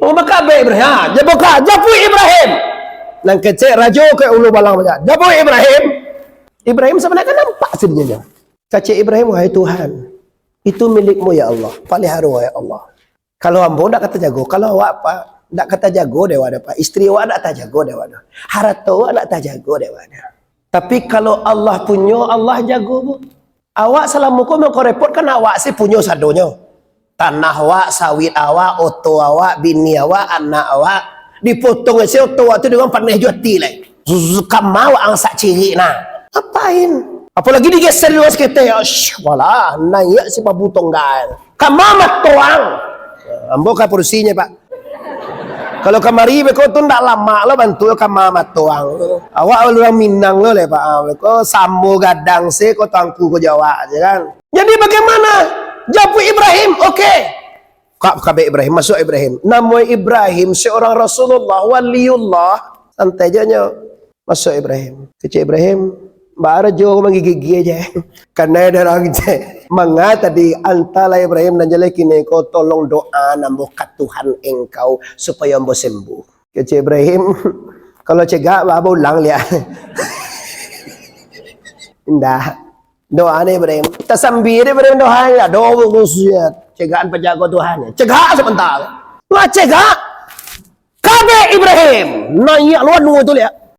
Oh maka Ibrahim. Ha, japu Ibrahim. Nang kecek rajo ke ulu balang baca. Japu Ibrahim. Ibrahim sebenarnya kan nampak sebenarnya. Kacik Ibrahim, wahai Tuhan, itu milikmu ya Allah. Pelihara ya Allah. Kalau ambo ndak kata jago, kalau awak apa ndak kata jago dewa ada pak. Istri awak ndak kata jago dewa ada. Harta awak ndak kata jago dewa ada. Tapi kalau Allah punya, Allah jago bu. Awak selama kau repot kan awak sih punya sadonya. Tanah awak, sawit awak, oto awak, bini awak, anak awak. Dipotong si oto awak tu dengan panah joti lah. Kamau angsak ciri nah. Apain? Apalagi digeser luas kita ya. Walah, naik si pabutong dah. Kamamat tuang. Ambo ka porsinya pak. Kalau kamari beko tu ndak lama lo bantu kamamat tuang. Awak orang Minang lo le pak. Ko sambo gadang se ko tangku ko Jawa aja kan. Jadi bagaimana? Japu Ibrahim, oke. Kak kabe Ibrahim masuk Ibrahim. Nama Ibrahim seorang Rasulullah waliullah. Santai aja nyo. Masuk Ibrahim. Kecil Ibrahim. Mbak Arjo menggigi aja. Karena ada orang mengata di antara Ibrahim dan jelek ini kau tolong doa namukat Tuhan engkau supaya ambo sembuh. Kecil Ibrahim, kalau cegak bawa ulang lihat. Indah. Doa nih Ibrahim. Kita sambil Ibrahim doanya. Doa khususnya. Cegahan penjaga Tuhan. Cegak sebentar. Wah cegak. Kabe Ibrahim. Naik luar nunggu tu lihat.